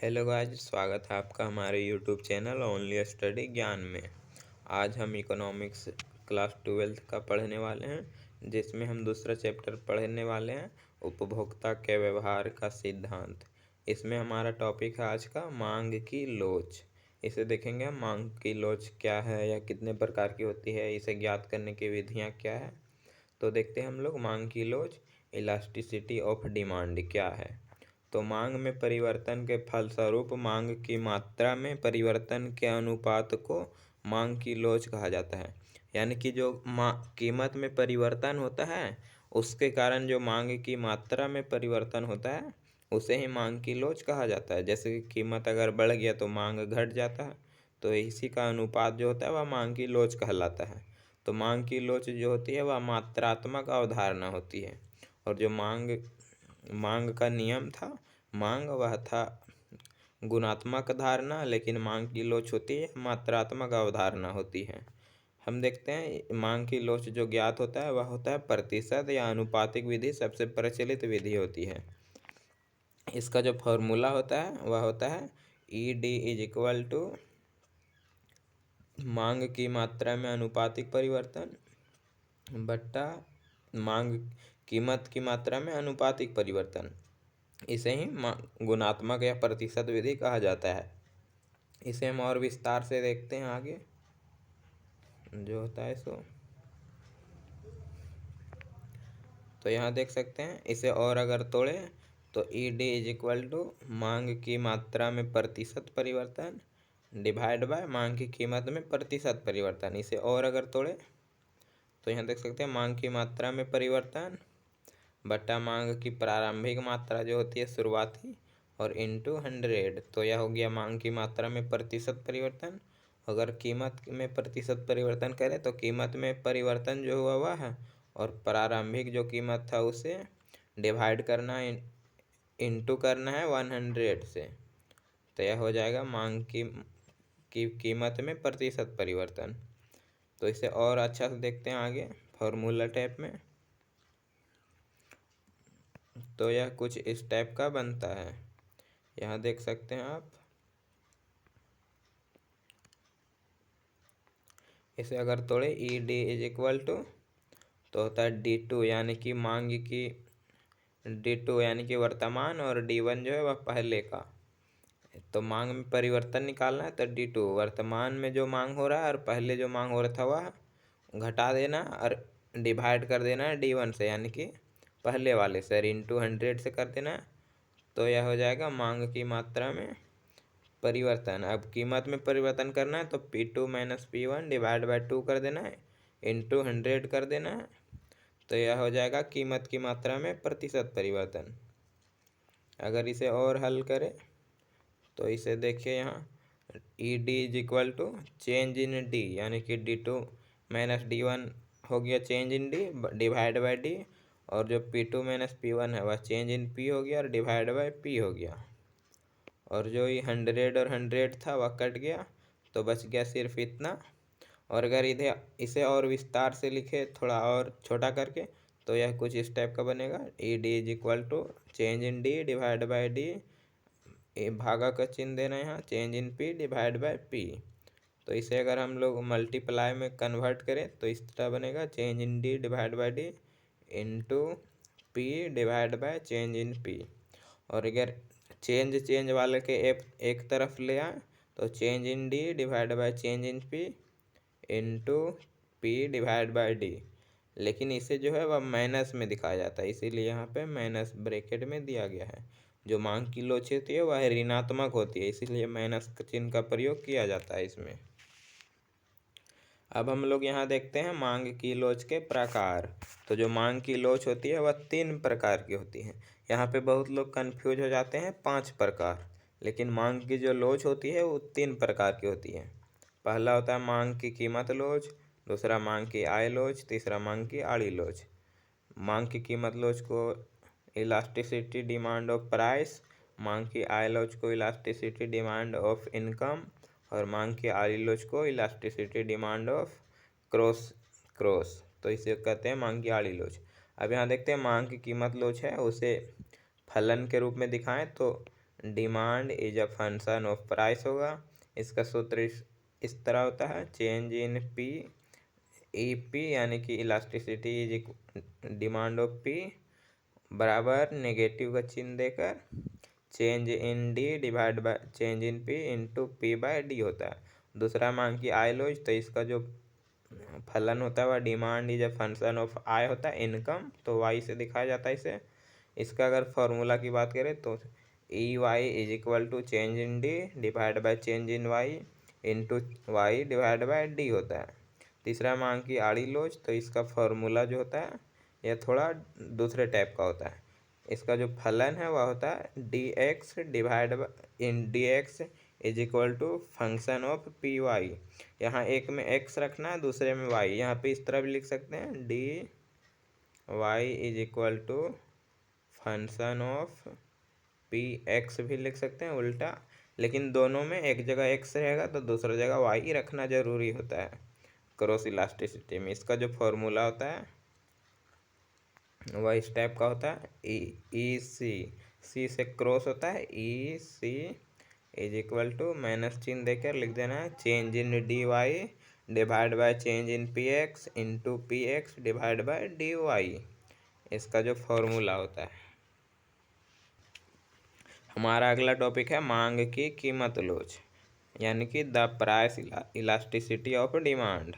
Hello guys, स्वागत है आपका हमारे यूट्यूब चैनल ओनली स्टडी ज्ञान में। आज हम इकोनॉमिक्स क्लास 12th का पढ़ने वाले हैं, जिसमें हम दूसरा चैप्टर पढ़ने वाले हैं, उपभोक्ता के व्यवहार का सिद्धांत। इसमें हमारा टॉपिक है आज का मांग की लोच। इसे देखेंगे हम, मांग की लोच क्या है या कितने प्रकार की होती है, इसे ज्ञात करने की विधियाँ क्या है। तो देखते हैं हम लोग मांग की लोच, इलास्टिसिटी ऑफ डिमांड क्या है। तो मांग में परिवर्तन के फलस्वरूप मांग की मात्रा में परिवर्तन के अनुपात को मांग की लोच कहा जाता है। यानी कि जो कीमत में परिवर्तन होता है, उसके कारण जो मांग की मात्रा में परिवर्तन होता है, उसे ही मांग की लोच कहा जाता है। जैसे कि कीमत अगर बढ़ गया तो मांग घट जाता है, तो इसी का अनुपात जो होता है वह मांग की लोच कहलाता है। तो मांग की लोच जो होती है वह मात्रात्मक अवधारणा होती है। और जो मांग का नियम था, मांग वह था गुणात्मक धारणा, लेकिन मांग की लोच होती है मात्रात्मक अवधारणा होती है। हम देखते हैं मांग की लोच जो ज्ञात होता है वह होता है प्रतिशत या अनुपातिक विधि, सबसे प्रचलित विधि होती है। इसका जो फॉर्मूला होता है वह होता है ED इज इक्वल टू मांग की मात्रा में अनुपातिक परिवर्तन बट्टा मांग कीमत की मात्रा में अनुपातिक परिवर्तन। इसे ही गुणात्मक या प्रतिशत विधि कहा जाता है। इसे हम और विस्तार से देखते हैं आगे जो होता है सो। तो यहाँ देख सकते हैं, इसे और अगर तोड़े तो ED इज इक्वल टू मांग की मात्रा में प्रतिशत परिवर्तन डिवाइड बाय मांग की कीमत में प्रतिशत परिवर्तन। इसे और अगर तोड़े तो यहाँ देख सकते हैं मांग की मात्रा में परिवर्तन बटा मांग की प्रारंभिक मात्रा जो होती है शुरुआती, और इंटू 100। तो यह हो गया मांग की मात्रा में प्रतिशत परिवर्तन। अगर कीमत में प्रतिशत परिवर्तन करें तो कीमत में परिवर्तन जो हुआ हुआ है, और प्रारंभिक जो कीमत था उसे डिवाइड करना इंटू करना है 100 से। तो यह हो जाएगा मांग की कीमत में प्रतिशत परिवर्तन। तो इसे और अच्छा से देखते हैं आगे फॉर्मूला टाइप में। तो यह कुछ इस टाइप का बनता है, यहाँ देख सकते हैं आप। इसे अगर तोड़े ED इज इक्वल टू तो होता है D2 यानी कि मांग की D2 यानी कि वर्तमान, और D1 जो है वह पहले का। तो मांग में परिवर्तन निकालना है तो D2 वर्तमान में जो मांग हो रहा है और पहले जो मांग हो रहा था वह घटा देना और डिवाइड कर देना है D1 से, यानी कि पहले वाले से, इंटू 100 से कर देना है। तो यह हो जाएगा मांग की मात्रा में परिवर्तन। अब कीमत में परिवर्तन करना है तो P2 minus P1 divide by 2 कर देना है, इंटू 100 कर देना है। तो यह हो जाएगा कीमत की मात्रा में प्रतिशत परिवर्तन। अगर इसे और हल करें तो इसे देखिए यहाँ ED is equal to change in D, यानी कि D2 माइनस D1 हो गया change in D divide by D, और जो P2 माइनस P1 है वह चेंज इन P हो गया और डिवाइड बाई P हो गया। और जो ये 100 और 100 था वह कट गया, तो बच गया सिर्फ इतना। और अगर इधर इसे और विस्तार से लिखे थोड़ा और छोटा करके तो यह कुछ इस टाइप का बनेगा ED is equal to change in D divide by D, भागा का चिन्ह देना है यहाँ, change in P divide by P। तो इसे अगर हम लोग मल्टीप्लाई में कन्वर्ट करें तो इस तरह बनेगा change in D divide by D into P divide by change in P। और अगर चेंज वाले के एक तरफ ले आए तो change in D divide by change in P into P divide by D। लेकिन इसे जो है वह माइनस में दिखाया जाता है, इसीलिए यहाँ पे माइनस ब्रैकेट में दिया गया है। जो मांग की लोच होती है वह ऋणात्मक होती है, इसीलिए माइनस चिन्ह का प्रयोग किया जाता है इसमें। अब हम लोग यहाँ देखते हैं मांग की लोच के प्रकार। तो जो मांग की लोच होती है वह 3 प्रकार की होती है। यहाँ पे बहुत लोग कंफ्यूज हो जाते हैं 5 प्रकार, लेकिन मांग की जो लोच होती है वो 3 प्रकार की होती है। पहला होता है मांग की कीमत लोच, दूसरा मांग की आय लोच, तीसरा मांग की आड़ी लोच। मांग की कीमत लोच को इलास्टिसिटी डिमांड ऑफ प्राइस, मांग की आय लोच को इलास्टिसिटी डिमांड ऑफ इनकम, और मांग की आड़ी लोच को इलास्टिसिटी डिमांड ऑफ क्रॉस। तो इसे कहते हैं मांग की आड़ी लोच। अब यहाँ देखते हैं मांग की कीमत लोच है उसे फलन के रूप में दिखाएं तो demand is a function of price होगा। इसका सूत्र इस तरह होता है, change in P, E P यानी कि elasticity is demand of P बराबर नेगेटिव का चिन्ह देकर change in D divide by change in P into P by D होता है। दूसरा मांग की आई लॉज, तो इसका जो फलन होता है वह demand is a function of I होता है, इनकम, तो वाई से दिखाया जाता है इसे। इसका अगर फॉर्मूला की बात करें तो E Y is equal to change in D divide by change in Y into Y divide by D होता है। तीसरा मांग की आड़ी लोच, तो इसका फॉर्मूला जो होता है यह थोड़ा दूसरे टाइप का होता है। इसका जो फलन है वह होता है D X divide in D X is equal to function of P Y. यहाँ एक में एक्स रखना है, दूसरे में वाई। यहाँ पे इस तरह भी लिख सकते हैं, D Y is equal to function of P X भी लिख सकते हैं उल्टा, लेकिन दोनों में एक जगह एक्स रहेगा तो दूसरी जगह वाई रखना जरूरी होता है क्रॉस इलास्टिसिटी में। इसका जो फॉर्मूला होता है वह इस टाइप का होता है, ई सी, सी से क्रॉस होता है, E C is equal to minus चिन्ह देकर लिख देना है change in D Y divide by change in P X into P X divide by D Y. इसका जो फॉर्मूला होता है। हमारा अगला टॉपिक है मांग की कीमत लोच, यानी कि the price elasticity of demand.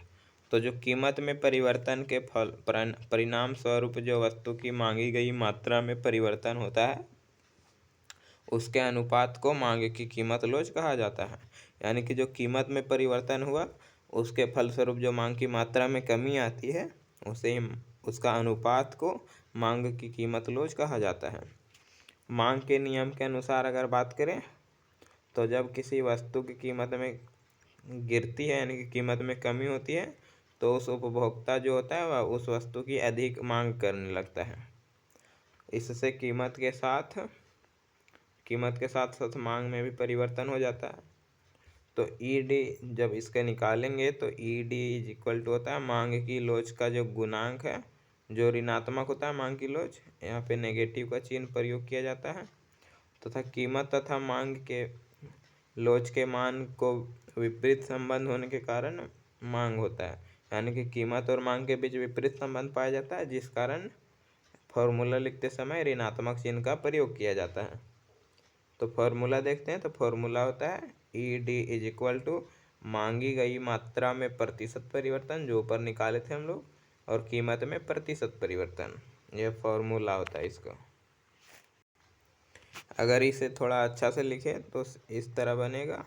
तो जो कीमत में परिवर्तन के परिणाम स्वरूप जो वस्तु की मांगी गई मात्रा में परिवर्तन होता है उसके अनुपात को मांग की कीमत लोच कहा जाता है। यानी कि जो कीमत में परिवर्तन हुआ उसके फलस्वरूप जो मांग की मात्रा में कमी आती है उसे उसका अनुपात को मांग की कीमत लोच कहा जाता है। मांग के नियम के अनुसार अगर बात करें तो जब किसी वस्तु की कीमत में गिरती है यानी कि कीमत में कमी होती है तो उस उपभोक्ता जो होता है वह उस वस्तु की अधिक मांग करने लगता है। इससे कीमत के साथ साथ मांग में भी परिवर्तन हो जाता है। तो ई डी जब इसके निकालेंगे तो E D is equal to होता है मांग की लोच का जो गुणांक है जो ऋणात्मक होता है मांग की लोच, यहाँ पे नेगेटिव का चिन्ह प्रयोग किया जाता है, तथा कीमत तथा मांग के लोच के मान को विपरीत संबंध होने के कारण मांग होता है। यानी कि कीमत और मांग के बीच विपरीत संबंध पाया जाता है, जिस कारण फॉर्मूला लिखते समय ऋणात्मक चिन्ह का प्रयोग किया जाता है। तो फॉर्मूला देखते हैं। तो फॉर्मूला होता है E D is equal to मांगी गई मात्रा में प्रतिशत परिवर्तन जो ऊपर निकाले थे हम लोग, और कीमत में प्रतिशत परिवर्तन, यह फॉर्मूला होता है इसका। अगर इसे थोड़ा अच्छा से लिखें तो इस तरह बनेगा,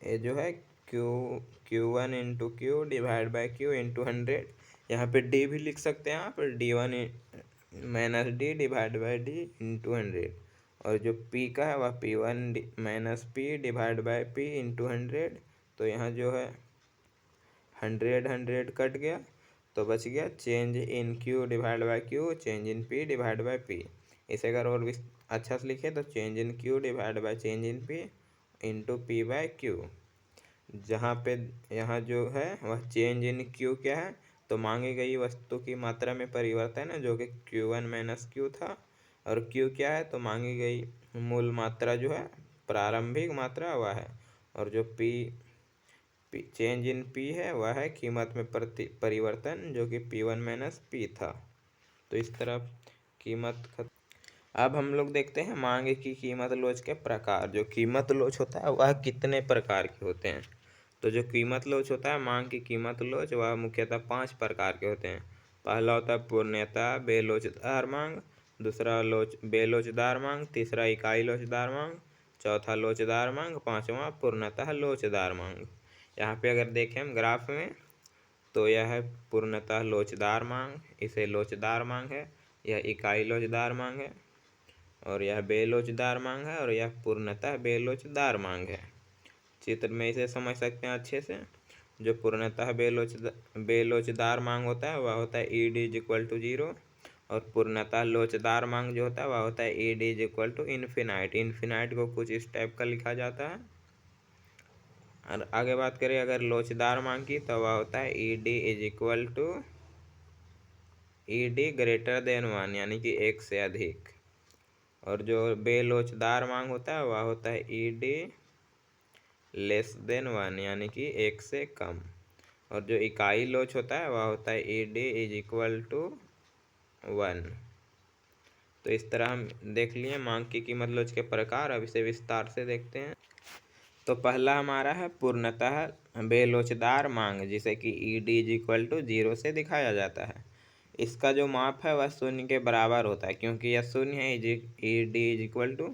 ये जो है Q1 into Q divide by Q into 100। यहाँ पे डी भी लिख सकते हैं आप, D1 minus D divide by D into 100, और जो P का है वह P1 minus P divide by P into 100। तो यहाँ जो है 100 कट गया तो बच गया change in Q divide by Q change in P divide by P. इसे अगर और भी अच्छा से लिखे तो change in Q divide by change in P into P by Q. जहाँ पे यहाँ जो है वह चेंज इन क्यू क्या है, तो मांगी गई वस्तु की मात्रा में परिवर्तन है जो कि Q1 माइनस क्यू था, और क्यू क्या है तो मांगी गई मूल मात्रा जो है प्रारंभिक मात्रा वह है, और जो पी चेंज इन पी है वह है कीमत में परिवर्तन जो कि P1 माइनस पी था। तो इस तरह कीमत अब हम लोग देखते हैं मांग की कीमत लोच के प्रकार। जो कीमत लोच होता है वह कितने प्रकार के होते हैं। तो जो कीमत लोच होता है मांग की कीमत लोच वह मुख्यतः 5 प्रकार के होते हैं। पहला होता है पूर्णतः बेलोचदार मांग, दूसरा बेलोचदार मांग, तीसरा इकाई लोचदार मांग, चौथा लोचदार मांग, पांचवा पूर्णतः लोचदार मांग। यहाँ पे अगर देखें हम ग्राफ में तो यह है पूर्णतः लोचदार मांग, इसे लोचदार मांग है, यह इकाई लोचदार मांग है, और यह बेलोचदार मांग है, और यह पूर्णतः बेलोचदार मांग है। चित्र में इसे समझ सकते हैं अच्छे से। जो पूर्णतः बेलोचदार मांग होता है वह होता है E D is equal to 0, और पूर्णतः लोचदार मांग जो होता है वह होता है E D is equal to infinite. Infinite को कुछ इस टाइप का लिखा जाता है। और आगे बात करें अगर लोचदार मांग की तो वह होता है E D is equal to E D greater than 1 यानी कि 1 से अधिक। और जो बेलोचदार मांग होता है वह होता है ई डी लेस देन 1 यानी कि 1 से कम। और जो इकाई लोच होता है वह होता है E D is equal to 1। तो इस तरह हम देख लिए मांग की कीमत लोच के प्रकार। अब इसे विस्तार से देखते हैं। तो पहला हमारा है पूर्णतः बेलोचदार मांग, जिसे कि E D is equal to 0 से दिखाया जाता है। इसका जो माप है वह शून्य के बराबर होता है, क्योंकि यह शून्य है। E D is equal to,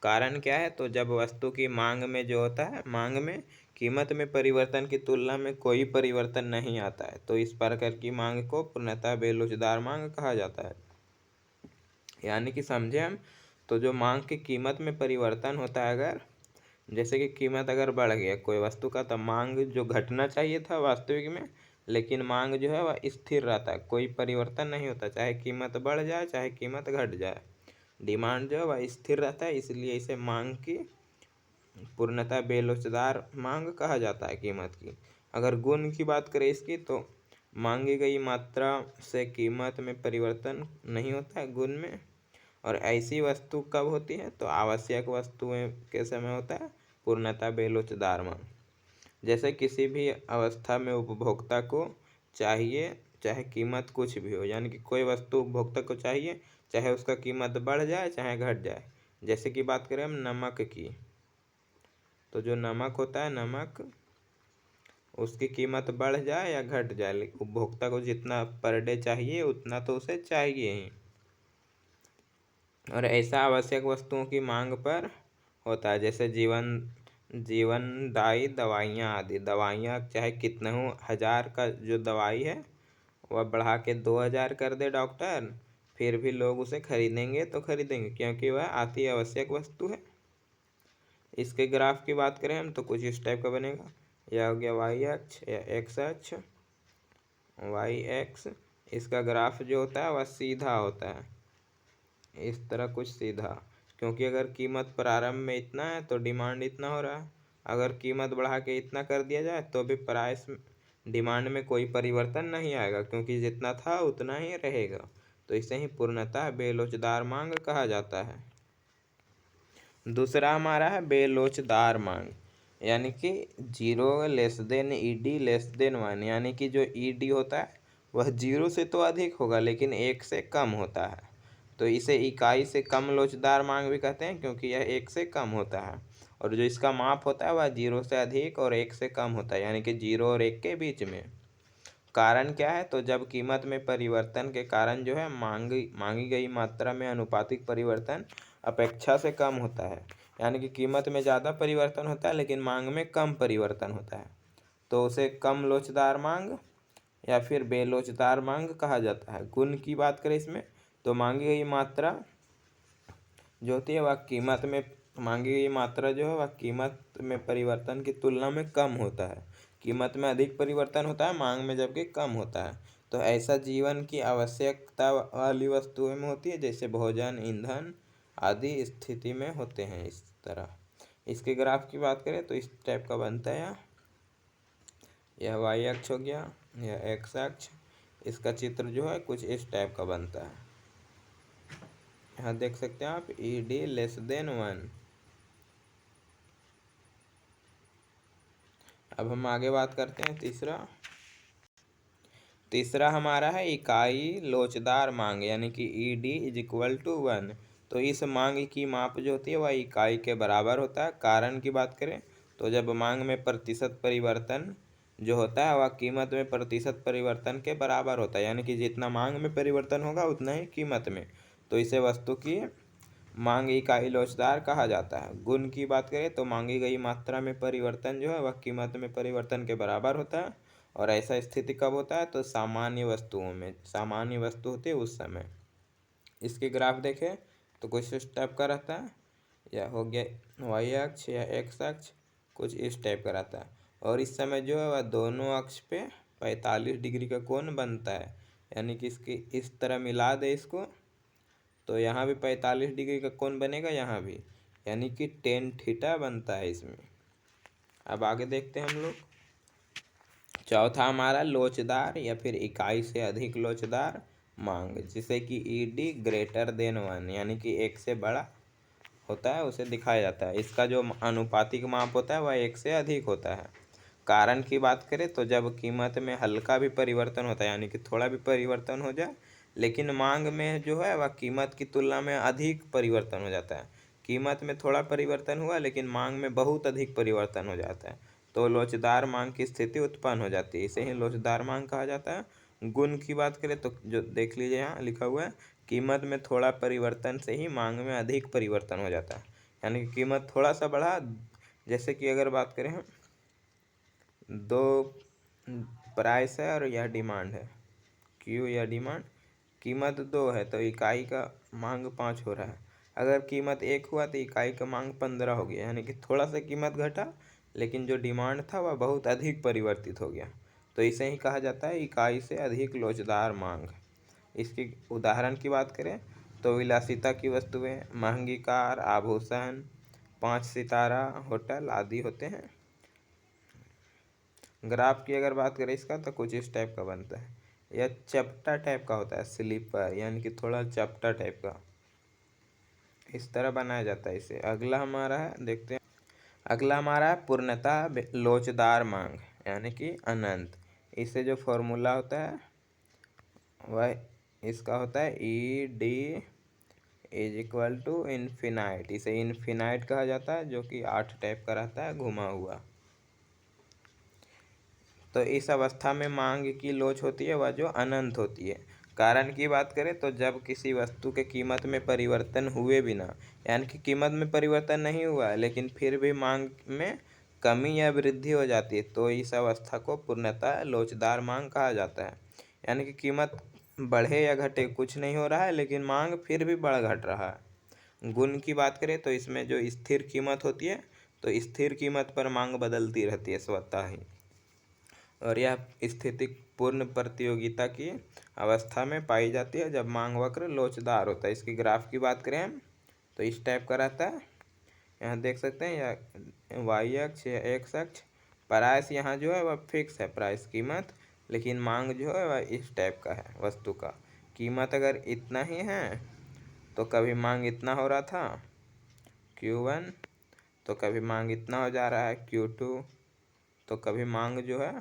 कारण क्या है, तो जब वस्तु की मांग में जो होता है, मांग में कीमत में परिवर्तन की तुलना में कोई परिवर्तन नहीं आता है, तो इस प्रकार की मांग को पूर्णतः बेलोचदार मांग कहा जाता है। यानी कि समझे हम, तो जो मांग की कीमत में परिवर्तन होता है, अगर जैसे कि कीमत अगर बढ़ गया कोई वस्तु का, तो मांग जो घटना चाहिए था वास्तविक में, लेकिन मांग जो है वह स्थिर रहता है, कोई परिवर्तन नहीं होता, चाहे कीमत बढ़ जाए चाहे कीमत घट जाए। डिमांड जो है वह स्थिर रहता है, इसलिए इसे मांग की पूर्णतः बेलोचदार मांग कहा जाता है कीमत की। अगर गुण की बात करें इसकी, तो मांगी गई मात्रा से कीमत में परिवर्तन नहीं होता है गुण में। और ऐसी वस्तु कब होती है, तो आवश्यक वस्तुएं के समय होता है पूर्णतः बेलोचदार मांग। जैसे किसी भी अवस्था में उपभोक्ता को चाहिए, चाहे कीमत कुछ भी हो, यानी कि कोई वस्तु उपभोक्ता को चाहिए, चाहे उसका कीमत बढ़ जाए चाहे घट जाए। जैसे कि बात करें हम नमक की, तो जो नमक होता है, नमक उसकी कीमत बढ़ जाए या घट जाए, लेकिन उपभोक्ता को जितना पर डे चाहिए उतना तो उसे चाहिए ही। और ऐसा आवश्यक वस्तुओं की मांग पर होता है, जैसे जीवनदायी दवाइयाँ आदि। दवाइयाँ चाहे कितने हज़ार का जो दवाई है वह बढ़ा के 2000 कर दे डॉक्टर, फिर भी लोग उसे खरीदेंगे तो खरीदेंगे, क्योंकि वह अति आवश्यक वस्तु है। इसके ग्राफ की बात करें हम, तो कुछ इस टाइप का बनेगा। यह हो गया वाई अक्ष या एक्स अक्ष, वाई एक्स। इसका ग्राफ जो होता है वह सीधा होता है, इस तरह कुछ सीधा, क्योंकि अगर कीमत प्रारंभ में इतना है तो डिमांड इतना हो रहा है। अगर कीमत बढ़ा के इतना कर दिया जाए तो भी प्राइस डिमांड में कोई परिवर्तन नहीं आएगा, क्योंकि जितना था उतना ही रहेगा। तो इसे ही पूर्णतः बेलोचदार मांग कहा जाता है। दूसरा हमारा है बेलोचदार मांग, यानी कि 0 less than E D less than 1, यानी कि जो ई डी होता है वह 0 से तो अधिक होगा लेकिन 1 से कम होता है। तो इसे इकाई से कम लोचदार मांग भी कहते हैं, क्योंकि यह 1 से कम होता है। और जो इसका माप होता है वह 0 से अधिक और 1 से कम होता है, यानी कि 0 और 1 के बीच में। कारण क्या है, तो जब कीमत में परिवर्तन के कारण जो है मांगी गई मात्रा में अनुपातिक परिवर्तन अपेक्षा से कम होता है, यानी कि कीमत में ज़्यादा परिवर्तन होता है लेकिन मांग में कम परिवर्तन होता है, तो उसे कम लोचदार मांग या फिर बेलोचदार मांग कहा जाता है। गुण की बात करें इसमें, तो मांगी गई मात्रा जो होती है वह कीमत में मांगी गई मात्रा जो है वह कीमत में परिवर्तन की तुलना में कम होता है। कीमत में अधिक परिवर्तन होता है, मांग में जबकि कम होता है। तो ऐसा जीवन की आवश्यकता वाली वस्तुओं में होती है, जैसे भोजन, ईंधन आदि स्थिति में होते हैं। इस तरह इसके ग्राफ की बात करें तो इस टाइप का बनता है। यह वाई अक्ष हो गया, यह एक्स अक्ष। इसका चित्र जो है कुछ इस टाइप का बनता है। यहाँ देख सकते हैं आप ई डी लेस देन 1। अब हम आगे बात करते हैं तीसरा हमारा है इकाई लोचदार मांग, यानी कि E D is equal to 1। तो इस मांग की माप जो होती है वह इकाई के बराबर होता है। कारण की बात करें तो जब मांग में प्रतिशत परिवर्तन जो होता है वह कीमत में प्रतिशत परिवर्तन के बराबर होता है, यानी कि जितना मांग में परिवर्तन होगा उतना ही कीमत में, तो इसे वस्तु की मांग इकाई लोचदार कहा जाता है। गुण की बात करें तो मांगी गई मात्रा में परिवर्तन जो है वह कीमत में परिवर्तन के बराबर होता है। और ऐसा स्थिति कब होता है, तो सामान्य वस्तुओं में, सामान्य वस्तु होती है उस समय। इसके ग्राफ देखें तो कुछ इस टाइप का रहता है। यह हो गया वाई अक्ष या एक्स अक्ष, कुछ इस टाइप का रहता है। और इस समय जो है वह दोनों अक्ष पे 45 डिग्री का कोण बनता है, यानी कि इसकी इस तरह मिला दे इसको तो यहाँ भी 45 डिग्री का कोण बनेगा, यहाँ भी, यानी कि टेन थीटा बनता है इसमें। अब आगे देखते हैं हम लोग। चौथा हमारा लोचदार या फिर इकाई से अधिक लोचदार मांग, जिसे कि ईडी ग्रेटर देन 1 यानी कि 1 से बड़ा होता है उसे दिखाया जाता है। इसका जो अनुपातिक माप होता है वह 1 से अधिक होता है। कारण की बात करें तो जब कीमत में हल्का भी परिवर्तन होता है यानी कि थोड़ा भी परिवर्तन हो जाए, लेकिन मांग में जो है वह कीमत की तुलना में अधिक परिवर्तन हो जाता है। कीमत में थोड़ा परिवर्तन हुआ लेकिन मांग में बहुत अधिक परिवर्तन हो जाता है, तो लोचदार मांग की स्थिति उत्पन्न हो जाती है। इसे ही लोचदार मांग कहा जाता है। गुण की बात करें तो जो देख लीजिए यहाँ लिखा हुआ है, कीमत में थोड़ा परिवर्तन से ही मांग में अधिक परिवर्तन हो जाता है। यानी कि कीमत थोड़ा सा बढ़ा, जैसे कि अगर बात करें हम, दो प्राइस है और यह डिमांड है, क्यू या डिमांड, कीमत 2 है तो इकाई का मांग 5 हो रहा है। अगर कीमत 1 हुआ तो इकाई का मांग 15 हो गया, यानी कि थोड़ा सा कीमत घटा लेकिन जो डिमांड था वह बहुत अधिक परिवर्तित हो गया। तो इसे ही कहा जाता है इकाई से अधिक लोचदार मांग। इसकी उदाहरण की बात करें तो विलासिता की वस्तुएं, महंगी कार, आभूषण, 5 सितारा होटल आदि होते हैं। ग्राफ की अगर बात करें इसका तो कुछ इस टाइप का बनता है। यह चपटा टाइप का होता है, स्लीपर यानी कि थोड़ा चपटा टाइप का, इस तरह बनाया जाता है इसे। अगला हमारा है, देखते हैं। अगला हमारा है पूर्णतः लोचदार मांग यानी कि अनंत। इससे जो फॉर्मूला होता है वह इसका होता है E D is equal to infinite. इसे इन्फिनाइट कहा जाता है, जो कि 8 टाइप का रहता है घुमा हुआ। तो इस अवस्था में मांग की लोच होती है वह जो अनंत होती है। कारण की बात करें तो जब किसी वस्तु के कीमत में परिवर्तन हुए बिना, यानी कि कीमत में परिवर्तन नहीं हुआ है लेकिन फिर भी मांग में कमी या वृद्धि हो जाती है, तो इस अवस्था को पूर्णतः लोचदार मांग कहा जाता है। यानी कि कीमत बढ़े या घटे कुछ नहीं हो रहा है लेकिन मांग फिर भी बढ़ घट रहा है। गुण की बात करें तो इसमें जो स्थिर कीमत होती है, तो स्थिर कीमत पर मांग बदलती रहती है स्वतः ही, और यह स्थिति पूर्ण प्रतियोगिता की अवस्था में पाई जाती है जब मांग वक्र लोचदार होता है। इसकी ग्राफ की बात करें हम तो इस टाइप का रहता है। यहाँ देख सकते हैं यह वाई अक्ष या एक्स अक्ष, प्राइस यहाँ जो है वह फिक्स है प्राइस कीमत, लेकिन मांग जो है वह इस टाइप का है वस्तु का। कीमत अगर इतना ही है तो कभी मांग इतना हो रहा था Q1, तो कभी मांग इतना हो जा रहा है Q2, तो कभी मांग जो है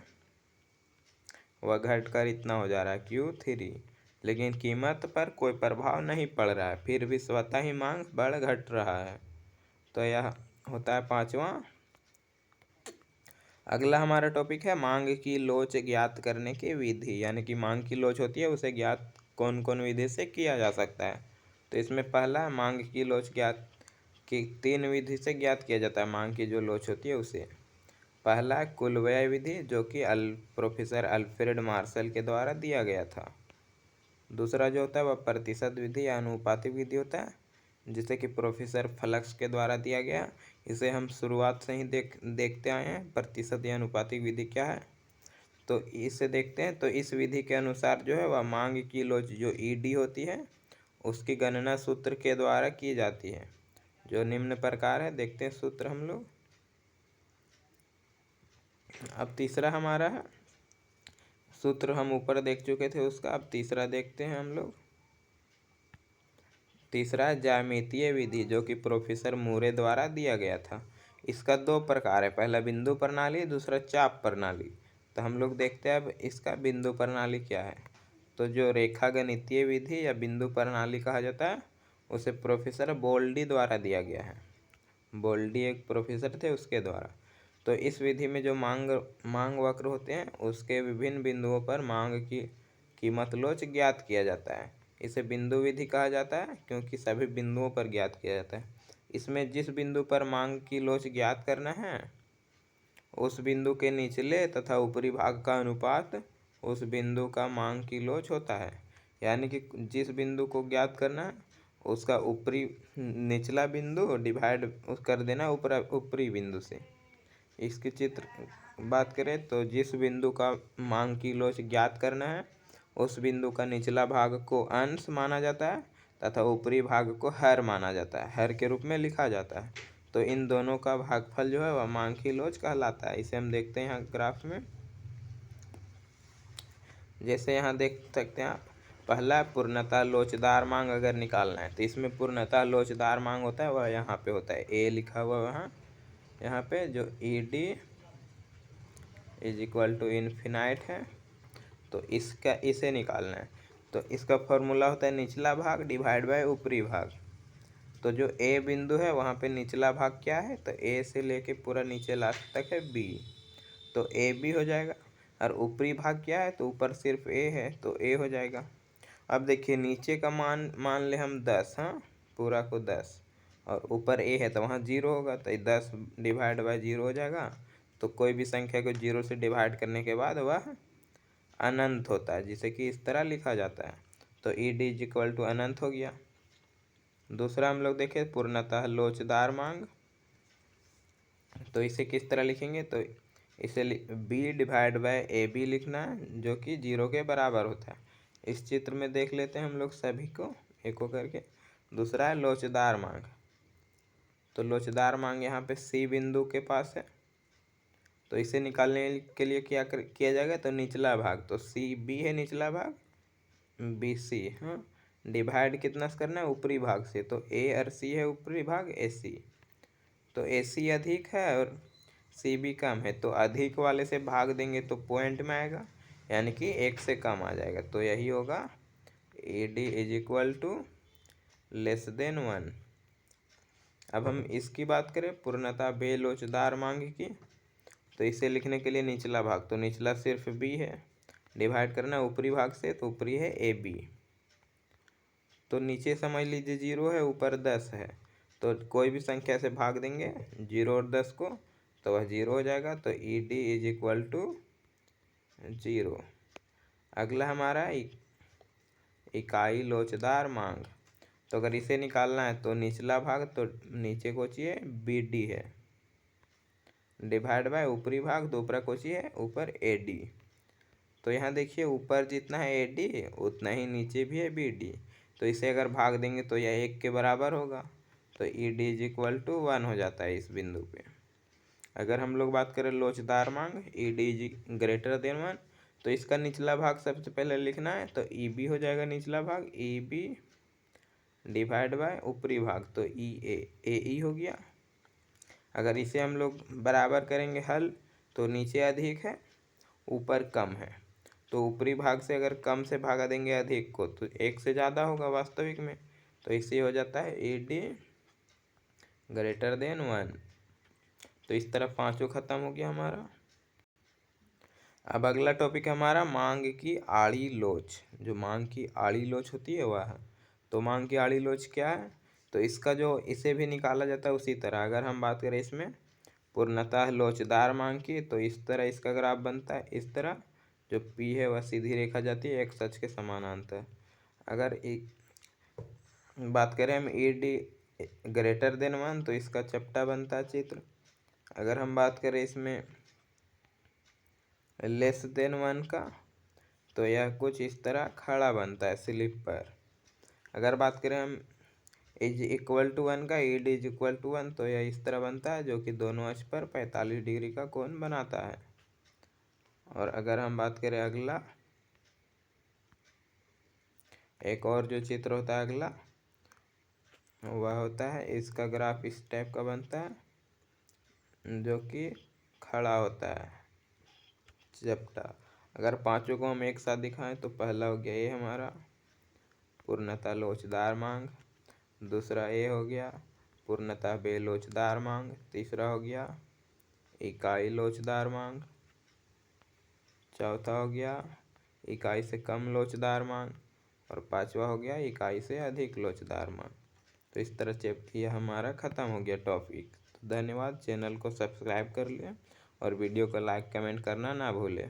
वह घट कर इतना हो जा रहा है Q3, लेकिन कीमत पर कोई प्रभाव नहीं पड़ रहा है, फिर भी स्वतः ही मांग बढ़ घट रहा है। तो यह होता है 5वां। अगला हमारा टॉपिक है मांग की लोच ज्ञात करने की विधि, यानी कि मांग की लोच होती है उसे ज्ञात कौन कौन विधि से किया जा सकता है। तो इसमें पहला मांग की लोच ज्ञात की 3 विधि से ज्ञात किया जाता है मांग की जो लोच होती है उसे। पहला कुल व्यय विधि, जो कि प्रोफेसर अल्फ्रेड मार्शल के द्वारा दिया गया था। दूसरा जो होता है वह प्रतिशत विधि या अनुपातिक विधि होता है, जिसे कि प्रोफेसर फ्लक्स के द्वारा दिया गया। इसे हम शुरुआत से ही देखते आए हैं प्रतिशत या अनुपातिक विधि क्या है, तो इसे देखते हैं। तो इस विधि के अनुसार जो है वह मांग की लोच जो ईडी होती है उसकी गणना सूत्र के द्वारा की जाती है, जो निम्न प्रकार है। देखते हैं सूत्र हम लोग। अब तीसरा हमारा है, सूत्र हम ऊपर देख चुके थे उसका, अब तीसरा देखते हैं हम लोग। तीसरा ज्यामितीय विधि, जो कि प्रोफेसर मूरे द्वारा दिया गया था। इसका 2 प्रकार है, पहला बिंदु प्रणाली, दूसरा चाप प्रणाली। तो हम लोग देखते हैं अब इसका बिंदु प्रणाली क्या है। तो जो रेखा गणितीय विधि या बिंदु प्रणाली कहा जाता है उसे प्रोफेसर बोल्डी द्वारा दिया गया है। बोल्डी एक प्रोफेसर थे उसके द्वारा। तो इस विधि में जो मांग वक्र होते हैं उसके विभिन्न बिंदुओं पर मांग की कीमत लोच ज्ञात किया जाता है। इसे बिंदु विधि कहा जाता है क्योंकि सभी बिंदुओं पर ज्ञात किया जाता है। इसमें जिस बिंदु पर मांग की लोच ज्ञात करना है उस बिंदु के निचले तथा ऊपरी भाग का अनुपात उस बिंदु का मांग की लोच होता है। यानी कि जिस बिंदु को ज्ञात करना है उसका ऊपरी निचला बिंदु डिवाइड कर देना ऊपरी बिंदु से। इसकी चित्र बात करें तो जिस बिंदु का मांग की लोच ज्ञात करना है उस बिंदु का निचला भाग को अंश माना जाता है तथा ऊपरी भाग को हर माना जाता है, हर के रूप में लिखा जाता है। तो इन दोनों का भागफल जो है वह मांग की लोच कहलाता है। इसे हम देखते हैं यहाँ ग्राफ में। जैसे यहाँ देख सकते हैं आप, पहला पूर्णतः लोचदार मांग अगर निकालना है तो इसमें पूर्णतः लोचदार मांग होता है वह यहाँ पे होता है, ए लिखा हुआ वहाँ यहाँ पे जो E D is equal to infinite है। तो इसका इसे निकालना है तो इसका फॉर्मूला होता है निचला भाग डिवाइड बाय ऊपरी भाग। तो जो ए बिंदु है वहाँ पे निचला भाग क्या है, तो ए से लेके पूरा नीचे लास्ट तक है बी, तो ए बी हो जाएगा। और ऊपरी भाग क्या है, तो ऊपर सिर्फ ए है तो ए हो जाएगा। अब देखिए नीचे का मान ले हम 10, हाँ पूरा को 10, और ऊपर ए है तो वहाँ 0 होगा, तो 10 डिवाइड बाय 0 हो जाएगा। तो कोई भी संख्या को 0 से डिवाइड करने के बाद वह अनंत होता है, जिसे कि इस तरह लिखा जाता है। तो E D is equal to अनंत हो गया। दूसरा हम लोग देखें पूर्णतः लोचदार मांग, तो इसे किस तरह लिखेंगे, तो इसे B divide by A B लिखना है जो कि 0 के बराबर होता है। इस चित्र में देख लेते हैं हम लोग सभी को एक हो करके। दूसरा है लोचदार मांग, तो लोचदार मांग यहाँ पे सी बिंदु के पास है, तो इसे निकालने के लिए क्या किया जाएगा, तो निचला भाग, तो सी बी है निचला भाग, बी सी, हाँ डिवाइड कितना से करना है, ऊपरी भाग से, तो ए और सी है ऊपरी भाग ए सी, तो ए सी अधिक है और सी बी कम है, तो अधिक वाले से भाग देंगे तो पॉइंट में आएगा, यानी कि 1 से कम आ जाएगा। तो यही होगा A D is equal to less than 1। अब हम इसकी बात करें पूर्णतः बेलोचदार मांग की, तो इसे लिखने के लिए निचला भाग, तो निचला सिर्फ बी है, डिवाइड करना ऊपरी भाग से, तो ऊपरी है ए बी, तो नीचे समझ लीजिए 0 है ऊपर 10 है, तो कोई भी संख्या से भाग देंगे 0 और 10 को तो वह 0 हो जाएगा। तो E D is equal to 0। अगला हमारा इकाई लोचदार मांग, तो अगर इसे निकालना है तो निचला भाग, तो नीचे को चाहिए बी डी है, डिवाइड बाय ऊपरी भाग, तो ऊपरा को चाहिए ऊपर ए डी। तो यहाँ देखिए ऊपर जितना है ए डी उतना ही नीचे भी है बी डी, तो इसे अगर भाग देंगे तो यह 1 के बराबर होगा, तो E D is equal to 1 हो जाता है इस बिंदु पे। अगर हम लोग बात करें लोचदार मांग E D is greater than 1, तो इसका निचला भाग सबसे पहले लिखना है, तो ई बी हो जाएगा निचला भाग, ई बी डिवाइड बाय ऊपरी भाग, तो ई ए ई हो गया। अगर इसे हम लोग बराबर करेंगे हल, तो नीचे अधिक है ऊपर कम है, तो ऊपरी भाग से अगर कम से भागा देंगे अधिक को तो 1 से ज़्यादा होगा वास्तविक में, तो इससे हो जाता है ई डी ग्रेटर देन 1। तो इस तरह पाँचों खत्म हो गया हमारा। अब अगला टॉपिक हमारा मांग की आड़ी लोच। जो मांग की आड़ी लोच होती है वह है, तो मांग की आड़ी लोच क्या है, तो इसका जो इसे भी निकाला जाता है उसी तरह। अगर हम बात करें इसमें पूर्णतः लोचदार मांग की, तो इस तरह इसका ग्राफ बनता है, इस तरह जो पी है वह सीधी रेखा जाती है एक्स अक्ष के समानांतर। अगर बात करें हम ई डी ग्रेटर देन 1, तो इसका चपटा बनता है चित्र। अगर हम बात करें इसमें लेस देन 1 का, तो यह कुछ इस तरह खड़ा बनता है स्लिप पर। अगर बात करें हम इज इक्वल टू 1 का, E D is equal to 1, तो यह इस तरह बनता है जो कि दोनों अक्ष पर 45 डिग्री का कोण बनाता है। और अगर हम बात करें अगला, एक और जो चित्र होता है अगला, वह होता है इसका ग्राफ इस टाइप का बनता है जो कि खड़ा होता है चपटा। अगर पांचों को हम एक साथ दिखाएं तो पहला हो गया ये हमारा पूर्णतः लोचदार मांग, दूसरा ये हो गया पूर्णतः बेलोचदार मांग, तीसरा हो गया इकाई लोचदार मांग, चौथा हो गया इकाई से कम लोचदार मांग, और पांचवा हो गया इकाई से अधिक लोचदार मांग। तो इस तरह यह हमारा ख़त्म हो गया टॉपिक। तो धन्यवाद, चैनल को सब्सक्राइब कर लें और वीडियो को लाइक कमेंट करना ना भूलें।